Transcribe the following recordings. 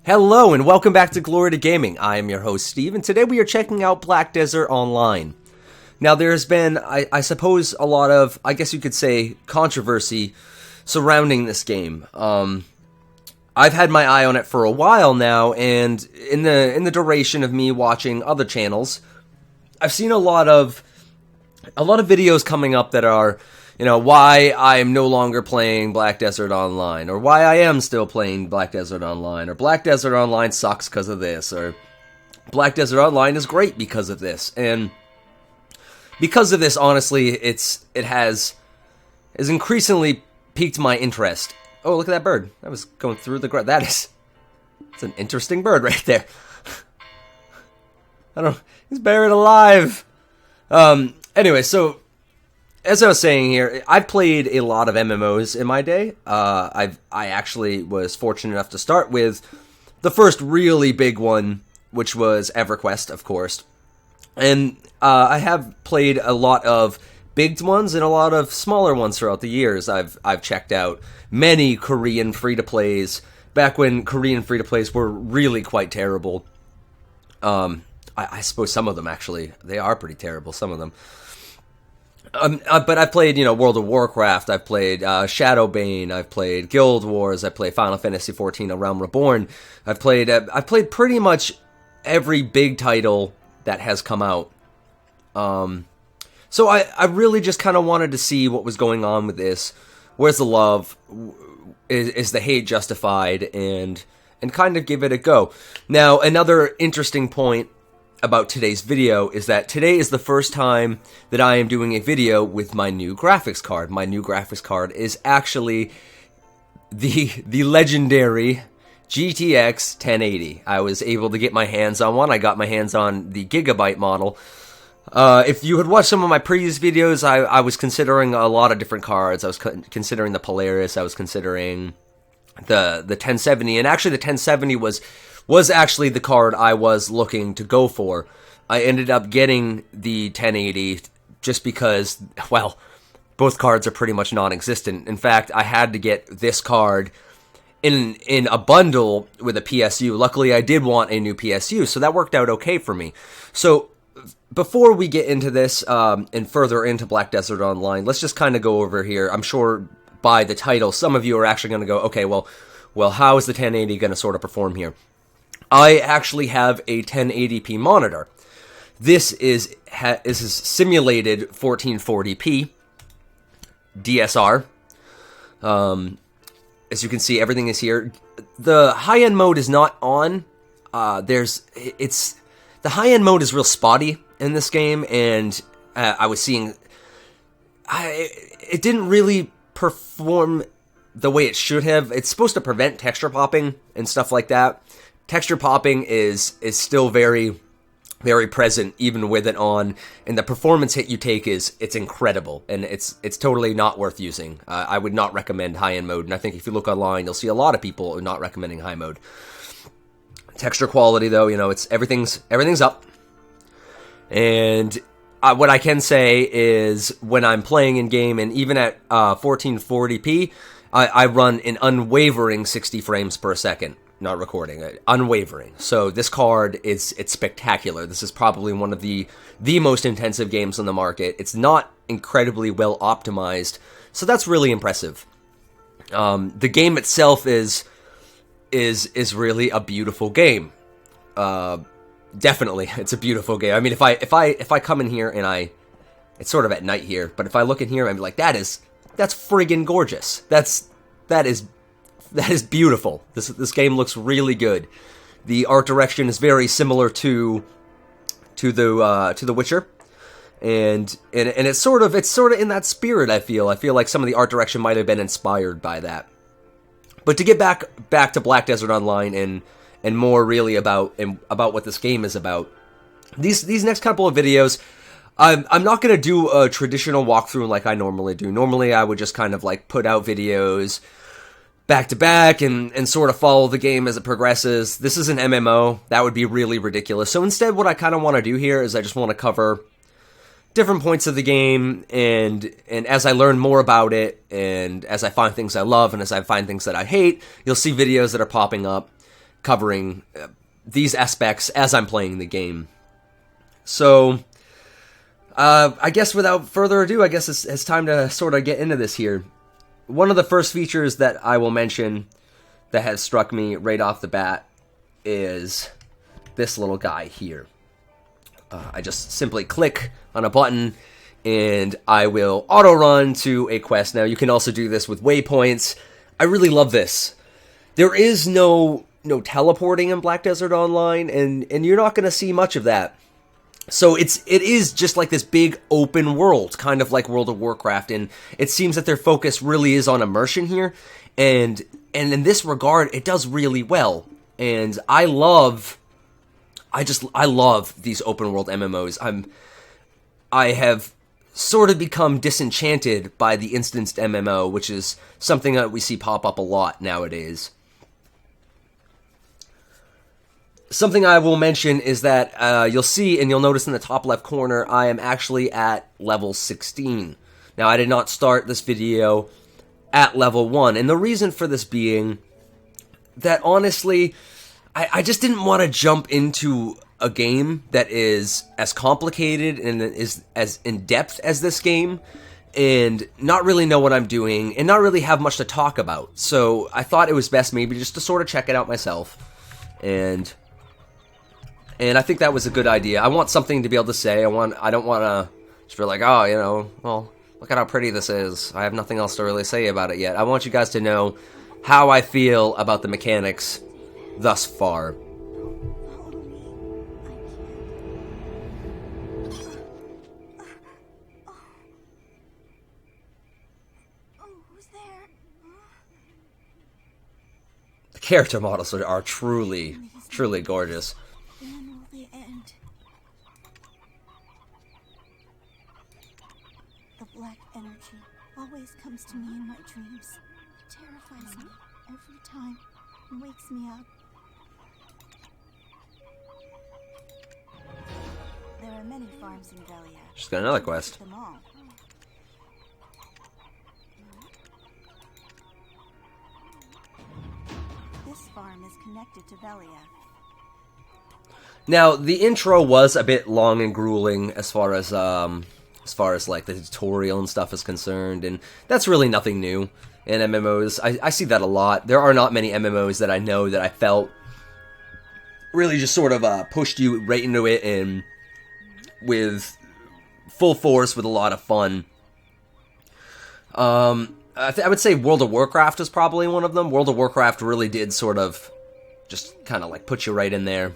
Hello and welcome back to Glory to Gaming. I am your host Steve, and today we are checking out Black Desert Online. Now there has been, I suppose, a lot of, I guess you could say, controversy surrounding this game. I've had my eye on it for a while now, and in the duration of me watching other channels, I've seen a lot of videos coming up that are, why I am no longer playing Black Desert Online, or why I am still playing Black Desert Online, or Black Desert Online sucks because of this, or Black Desert Online is great because of this. And because of this, honestly, it has increasingly piqued my interest. Oh, look at that bird. That was going through the ground. It's an interesting bird right there. He's buried alive. Anyway, so as I was saying here, I've played a lot of MMOs in my day. I actually was fortunate enough to start with the first really big one, which was EverQuest, of course. And I have played a lot of big ones and a lot of smaller ones throughout the years. I've checked out many Korean free-to-plays, back when Korean free-to-plays were really quite terrible. I suppose some of them, actually, they are pretty terrible, some of them. But I've played, World of Warcraft, I've played Shadowbane, I've played Guild Wars, I've played Final Fantasy XIV: A Realm Reborn. I've played pretty much every big title that has come out. So I really just kind of wanted to see what was going on with this. Where's the love? Is the hate justified? And kind of give it a go. Now, another interesting point about today's video is that today is the first time that I am doing a video with my new graphics card. My new graphics card is actually the legendary GTX 1080. I was able to get my hands on one. I got my hands on the Gigabyte model. If you had watched some of my previous videos, I was considering a lot of different cards. I was considering the Polaris. I was considering the 1070, and actually the 1070 was actually the card I was looking to go for. I ended up getting the 1080 just because, well, both cards are pretty much non-existent. In fact, I had to get this card in a bundle with a PSU. Luckily, I did want a new PSU, so that worked out okay for me. So before we get into this and further into Black Desert Online, let's just kind of go over here. I'm sure by the title, some of you are actually going to go, okay, well, how is the 1080 going to sort of perform here? I actually have a 1080p monitor. This is simulated 1440p DSR. As you can see, everything is here. The high-end mode is not on. The high-end mode is real spotty in this game, and I was seeing it didn't really perform the way it should have. It's supposed to prevent texture popping and stuff like that. Texture popping is still very, very present even with it on, and the performance hit you take it's incredible, and it's totally not worth using. I would not recommend high-end mode, and I think if you look online, you'll see a lot of people not recommending high mode. Texture quality, though, it's everything's up, and what I can say is when I'm playing in game, and even at 1440p, I run an unwavering 60 frames per second. Not recording, unwavering. So this card it's spectacular. This is probably one of the most intensive games on the market. It's not incredibly well optimized, so that's really impressive. The game itself is really a beautiful game. Definitely, it's a beautiful game. I mean, if I come in here and it's sort of at night here, but if I look in here, I'm like, that's friggin' gorgeous. That is beautiful. This game looks really good. The art direction is very similar to The Witcher, and it's sort of in that spirit. I feel like some of the art direction might have been inspired by that. But to get back to Black Desert Online and more really about what this game is about, these next couple of videos, I'm not gonna do a traditional walkthrough like I normally do. Normally, I would just kind of like put out videos back to back and sort of follow the game as it progresses. This is an MMO. That would be really ridiculous. So instead, what I kind of want to do here is I just want to cover different points of the game, and as I learn more about it, and as I find things I love, and as I find things that I hate, you'll see videos that are popping up covering these aspects as I'm playing the game. So, I guess without further ado, I guess it's time to sort of get into this here. One of the first features that I will mention that has struck me right off the bat is this little guy here. I just simply click on a button and I will auto run to a quest. Now you can also do this with waypoints. I really love this. There is no teleporting in Black Desert Online, and you're not going to see much of that. So it is just like this big open world, kind of like World of Warcraft, and it seems that their focus really is on immersion here, and in this regard, it does really well. And I love these open world MMOs. I have sort of become disenchanted by the instanced MMO, which is something that we see pop up a lot nowadays. Something I will mention is that you'll see and you'll notice in the top left corner, I am actually at level 16. Now, I did not start this video at level 1, and the reason for this being that, honestly, I just didn't want to jump into a game that is as complicated and is as in-depth as this game, and not really know what I'm doing, and not really have much to talk about. So I thought it was best maybe just to sort of check it out myself, and I think that was a good idea. I want something to be able to say. I don't want to just feel like, oh, well, look at how pretty this is. I have nothing else to really say about it yet. I want you guys to know how I feel about the mechanics thus far. Who's there? The character models are truly gorgeous. When will they end? The black energy always comes to me in my dreams. It terrifies me every time and wakes me up. There are many farms in Velia. She's got another quest. Them all. This farm is connected to Velia. Now, the intro was a bit long and grueling as far as like the tutorial and stuff is concerned, and that's really nothing new in MMOs. I see that a lot. There are not many MMOs that I know that I felt really just sort of pushed you right into it and with full force with a lot of fun. I would say World of Warcraft is probably one of them. World of Warcraft really did sort of just kind of like put you right in there,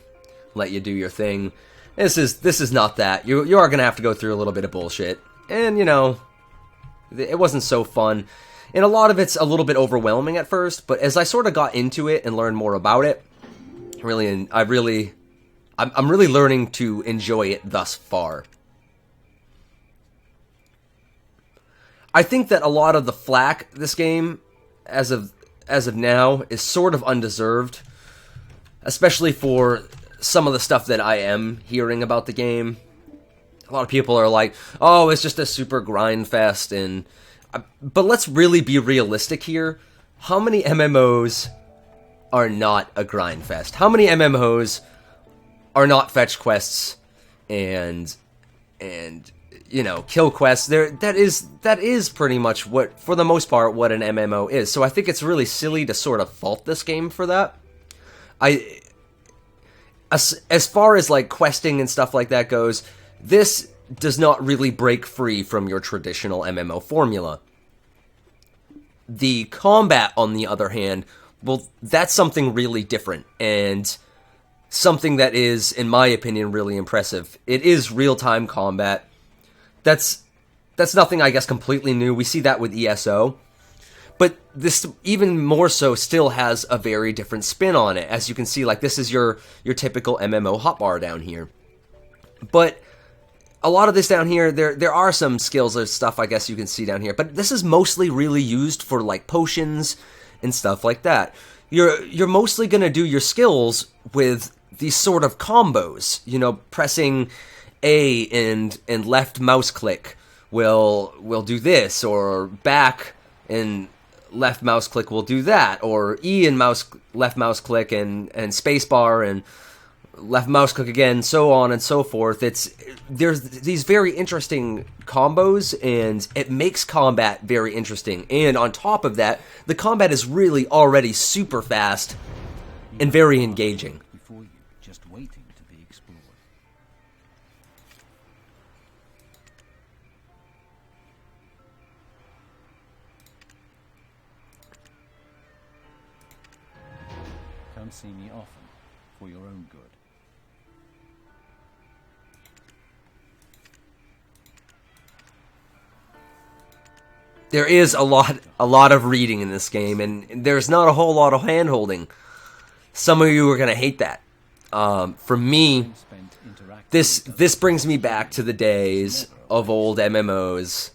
let you do your thing. This is not that. You are going to have to go through a little bit of bullshit. And, it wasn't so fun. And a lot of it's a little bit overwhelming at first, but as I sort of got into it and learned more about it, I'm really learning to enjoy it thus far. I think that a lot of the flack this game, as of now, is sort of undeserved, especially for some of the stuff that I am hearing about the game. A lot of people are like, "Oh, it's just a super grind fest," but let's really be realistic here. How many MMOs are not a grind fest? How many MMOs are not fetch quests and kill quests? That is pretty much what, for the most part, what an MMO is. So I think it's really silly to sort of fault this game for that. As far as like questing and stuff like that goes, this does not really break free from your traditional MMO formula. The combat, on the other hand, well, that's something really different, and something that is, in my opinion, really impressive. It is real-time combat. That's nothing, I guess, completely new. We see that with ESO. But this, even more so, still has a very different spin on it. As you can see, like, this is your typical MMO hotbar down here. But a lot of this down here, there are some skills or stuff, I guess, you can see down here. But this is mostly really used for, like, potions and stuff like that. You're mostly going to do your skills with these sort of combos. Pressing A and left mouse click will do this, or back and left mouse click will do that, or E and left mouse click and spacebar and left mouse click again, so on and so forth. There's these very interesting combos, and it makes combat very interesting. And on top of that, the combat is really already super fast and very engaging. Before you, just waiting to be explored. Come see me often, for your own good. There is a lot of reading in this game, and there's not a whole lot of hand-holding. Some of you are going to hate that. For me, this brings me back to the days of old MMOs,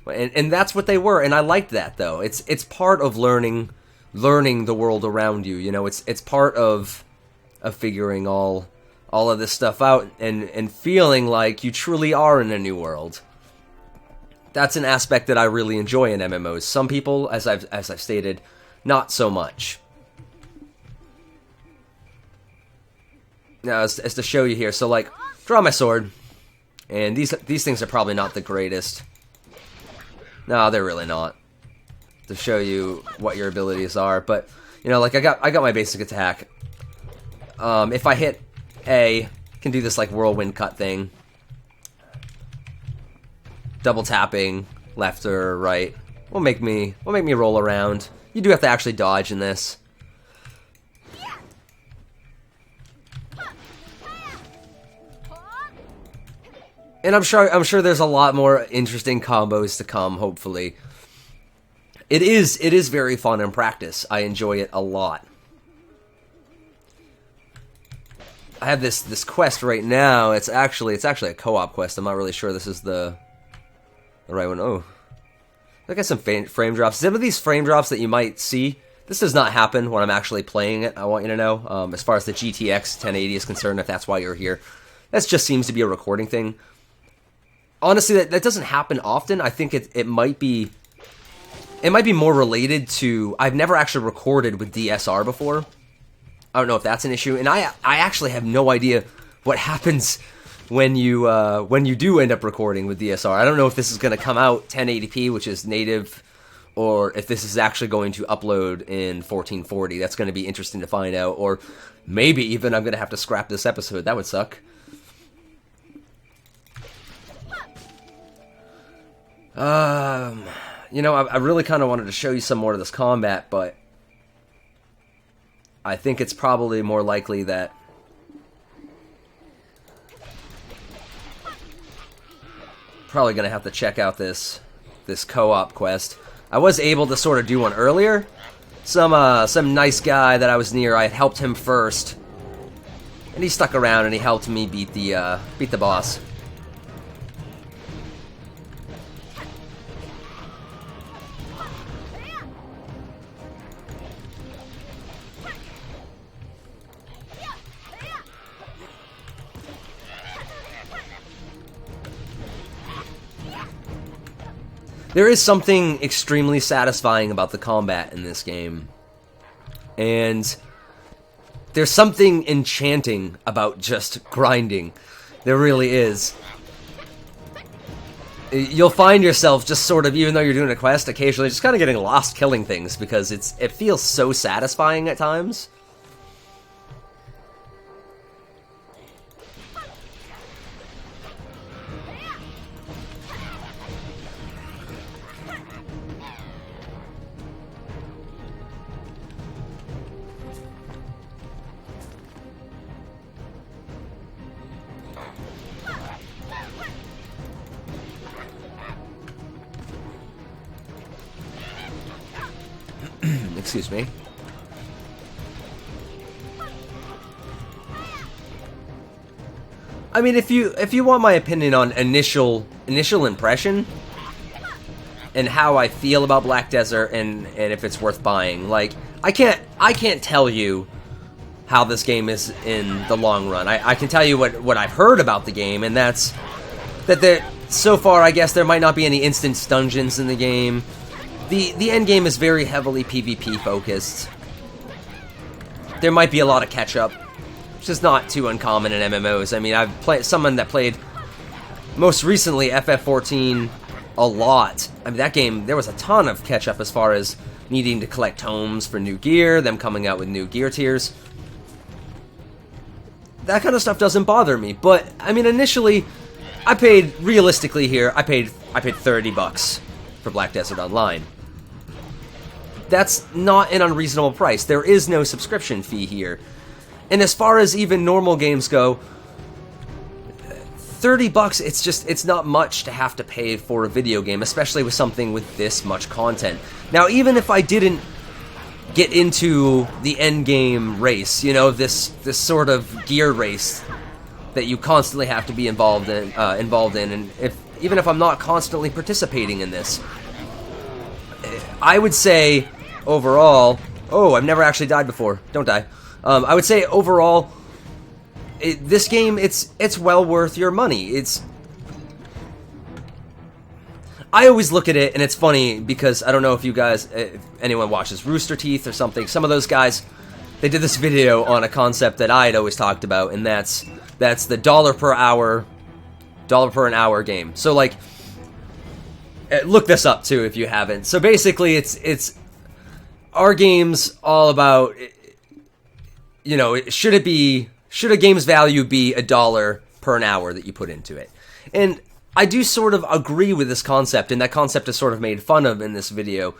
and that's what they were. And I liked that, though. It's part of learning the world around you. You know, it's part of figuring all of this stuff out and feeling like you truly are in a new world. That's an aspect that I really enjoy in MMOs. Some people, as I've stated, not so much. Now, as to show you here, so like, draw my sword, and these things are probably not the greatest. No, they're really not. To show you what your abilities are, but you know, like I got my basic attack. If I hit A, can do this like whirlwind cut thing. Double tapping left or right will make me roll around. You do have to actually dodge in this. And I'm sure there's a lot more interesting combos to come, hopefully. It is very fun in practice. I enjoy it a lot. I have this quest right now. It's actually a co-op quest. I'm not really sure this is the right one. Oh, look at some frame drops. Some of these frame drops that you might see, this does not happen when I'm actually playing it. I want you to know, as far as the GTX 1080 is concerned, if that's why you're here, that just seems to be a recording thing. Honestly, that doesn't happen often. I think it might be more related to, I've never actually recorded with DSR before. I don't know if that's an issue, and I actually have no idea what happens when you do end up recording with DSR. I don't know if this is going to come out 1080p, which is native, or if this is actually going to upload in 1440. That's going to be interesting to find out, or maybe even I'm going to have to scrap this episode. That would suck. You know, I really kind of wanted to show you some more of this combat, but I think it's probably more likely that probably gonna have to check out this co-op quest. I was able to sort of do one earlier. Some nice guy that I was near, I had helped him first, and he stuck around and he helped me beat the boss. There is something extremely satisfying about the combat in this game. And there's something enchanting about just grinding. There really is. You'll find yourself just sort of, even though you're doing a quest, occasionally just kind of getting lost killing things because it feels so satisfying at times. Excuse me. I mean, if you want my opinion on initial impression and how I feel about Black Desert and if it's worth buying, like I can't tell you how this game is in the long run. I can tell you what I've heard about the game, and so far I guess there might not be any instance dungeons in the game. the end game is very heavily PvP focused. There might be a lot of catch-up, which is not too uncommon in MMOs. I mean, I've played someone that played most recently FF14 a lot. I mean, that game, there was a ton of catch-up as far as needing to collect tomes for new gear, them coming out with new gear tiers. That kind of stuff doesn't bother me, but, I mean, initially, I paid, realistically here, I paid $30 for Black Desert Online. That's not an unreasonable price. There is no subscription fee here. And as far as even normal games go, $30, it's not much to have to pay for a video game, especially with something with this much content. Now, even if I didn't get into the end game race, you know, this sort of gear race that you constantly have to be involved in, and even if I'm not constantly participating in this, I would say overall, oh, I've never actually died before. Don't die. I would say overall, this game, it's well worth your money. I always look at it, and it's funny because I don't know if you guys, if anyone watches Rooster Teeth or something. Some of those guys, they did this video on a concept that I had always talked about, and that's the dollar per an hour game. So like, look this up too if you haven't. So basically, it's our game's all about, you know, should a game's value be $1 per an hour that you put into it? And I do sort of agree with this concept, and that concept is sort of made fun of in this video.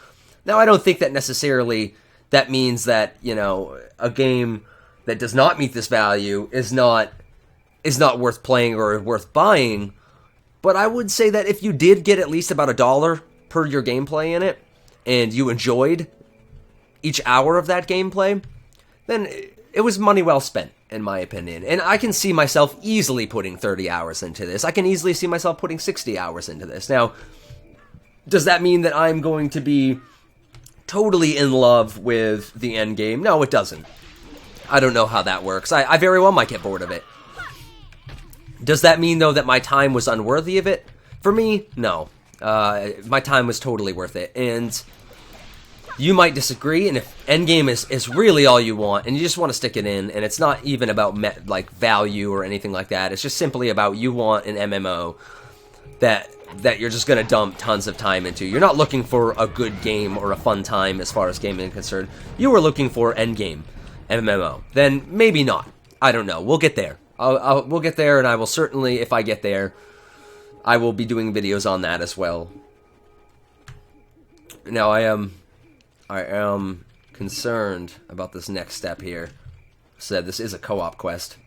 Now, I don't think that necessarily that means that, you know, a game that does not meet this value is not worth playing or worth buying, but I would say that if you did get at least about $1 per your gameplay in it, and you enjoyed each hour of that gameplay, then it was money well spent, in my opinion. And I can see myself easily putting 30 hours into this. I can easily see myself putting 60 hours into this. Now, does that mean that I'm going to be totally in love with the end game? No, it doesn't. I don't know how that works. I very well might get bored of it. Does that mean, though, that my time was unworthy of it? For me, no. My time was totally worth it. And you might disagree, and if endgame is really all you want, and you just want to stick it in, and it's not even about like value or anything like that, it's just simply about you want an MMO that you're just going to dump tons of time into. You're not looking for a good game or a fun time as far as gaming is concerned. You are looking for endgame MMO. Then maybe not. I don't know. We'll get there. We'll get there, and I will certainly, if I get there, I will be doing videos on that as well. Now, I am concerned about this next step here. Said this is a co-op quest.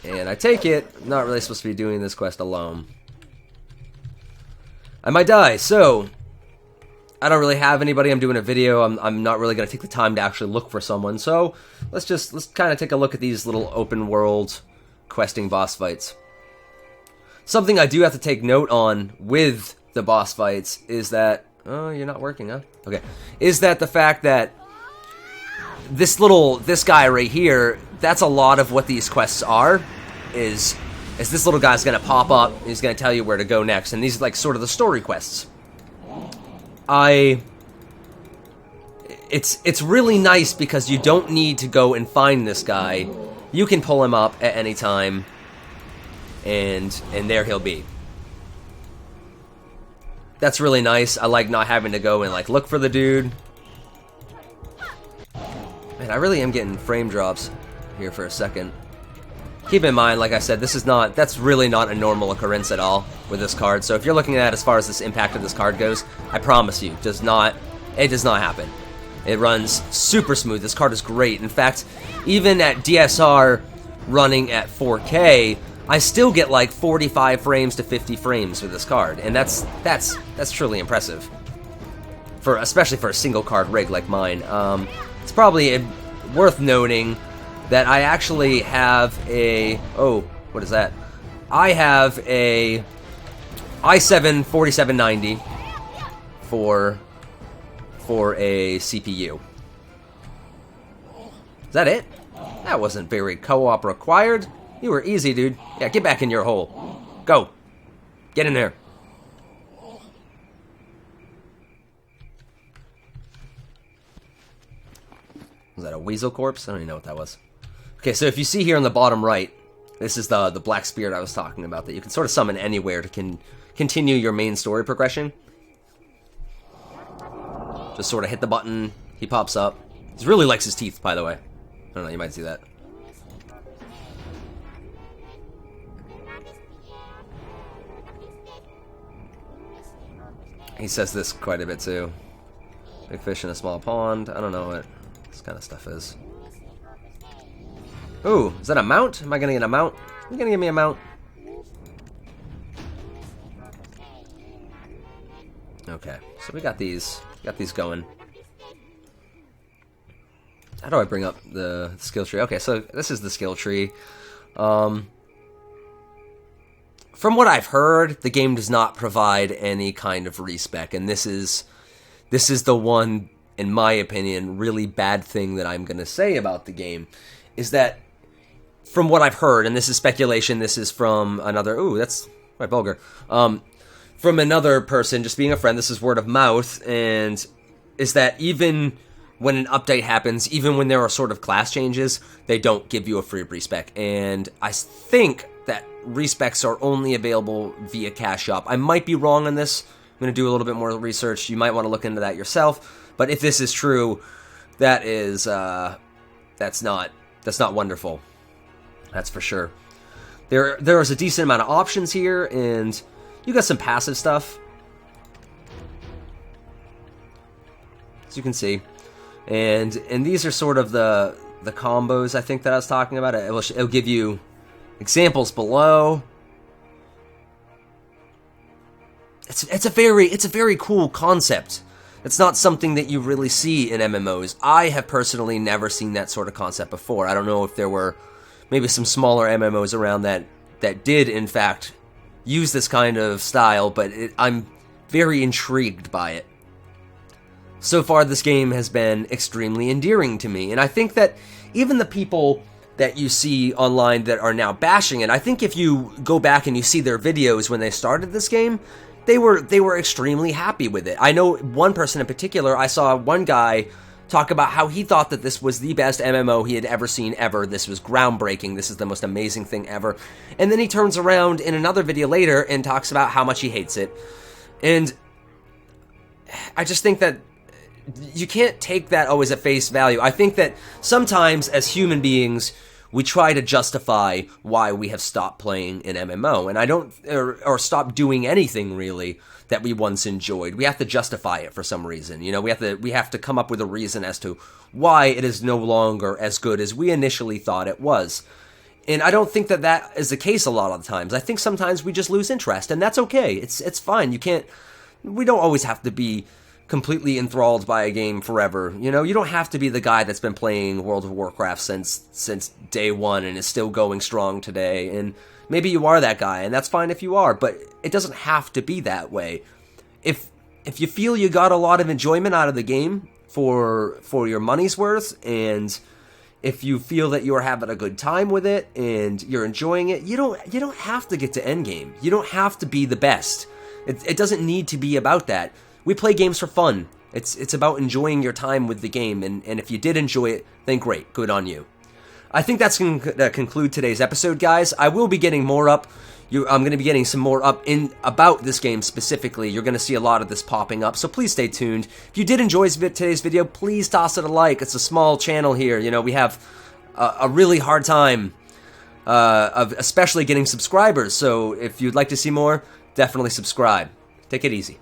And I take it, I'm not really supposed to be doing this quest alone. I might die, so I don't really have anybody. I'm doing a video. I'm not really going to take the time to actually look for someone. So let's kind of take a look at these little open world questing boss fights. Something I do have to take note on with the boss fights is that, oh, you're not working, huh? Okay. Is that the fact that this guy right here, that's a lot of what these quests are, is this little guy's gonna pop up, and he's gonna tell you where to go next, and these are like sort of the story quests. It's really nice because you don't need to go and find this guy. You can pull him up at any time, and there he'll be. That's really nice. I like not having to go and like look for the dude. Man, I really am getting frame drops here for a second. Keep in mind, like I said, that's really not a normal occurrence at all with this card. So if you're looking at it as far as this impact of this card goes, I promise you, it does not happen. It runs super smooth. This card is great. In fact, even at DSR running at 4K, I still get like 45 frames to 50 frames with this card, and that's truly impressive. Especially for a single card rig like mine. It's probably worth noting that I actually have a what is that? I have a i7 4790 for a CPU. Is that it? That wasn't very co-op required. You were easy, dude. Yeah, get back in your hole. Go. Get in there. Was that a weasel corpse? I don't even know what that was. Okay, so if you see here on the bottom right, this is the black spirit I was talking about that you can sort of summon anywhere to continue your main story progression. Just sort of hit the button, he pops up. He really likes his teeth, by the way. I don't know, you might see that. He says this quite a bit too. Big fish in a small pond. I don't know what this kind of stuff is. Ooh, is that a mount? Am I gonna get a mount? Are you gonna give me a mount? Okay, so we got these going. How do I bring up the skill tree? Okay, so this is the skill tree. From what I've heard, the game does not provide any kind of respec, and this is the one, in my opinion, really bad thing that I'm gonna say about the game, is that from what I've heard, and this is speculation, this is from another, ooh, that's quite vulgar, from another person, just being a friend, this is word of mouth, and is that even when an update happens, even when there are sort of class changes, they don't give you a free respec, and I think that respecs are only available via Cash Shop. I might be wrong on this. I'm going to do a little bit more research. You might want to look into that yourself, but if this is true, that is, that's not wonderful. That's for sure. There is a decent amount of options here, and you got some passive stuff, as you can see, and these are sort of the combos I think that I was talking about. It'll give you examples below. It's a very cool concept. It's not something that you really see in MMOs. I have personally never seen that sort of concept before. I don't know if there were maybe some smaller MMOs around that did, in fact, use this kind of style, but I'm very intrigued by it. So far, this game has been extremely endearing to me, and I think that even the people that you see online that are now bashing it, I think if you go back and you see their videos when they started this game, they were extremely happy with it. I know one person in particular, I saw one guy talk about how he thought that this was the best MMO he had ever seen ever. This was groundbreaking. This is the most amazing thing ever. And then he turns around in another video later and talks about how much he hates it. And I just think that you can't take that always at face value. I think that sometimes as human beings, we try to justify why we have stopped playing an MMO, and I don't, or stopped doing anything really that we once enjoyed. We have to justify it for some reason. You know, we have to come up with a reason as to why it is no longer as good as we initially thought it was. And I don't think that is the case a lot of the times. I think sometimes we just lose interest, and that's okay. It's fine. We don't always have to be completely enthralled by a game forever. You know, you don't have to be the guy that's been playing World of Warcraft since day one and is still going strong today. And maybe you are that guy, and that's fine if you are, but it doesn't have to be that way. If you feel you got a lot of enjoyment out of the game for your money's worth, and if you feel that you're having a good time with it and you're enjoying it, you don't have to get to endgame. You don't have to be the best. It doesn't need to be about that. We play games for fun. It's about enjoying your time with the game, and if you did enjoy it, then great, good on you. I think that's going to conclude today's episode, guys. I will be getting more up. I'm going to be getting some more up about this game specifically. You're going to see a lot of this popping up, so please stay tuned. If you did enjoy today's video, please toss it a like. It's a small channel here. You know, we have a really hard time of especially getting subscribers, so if you'd like to see more, definitely subscribe. Take it easy.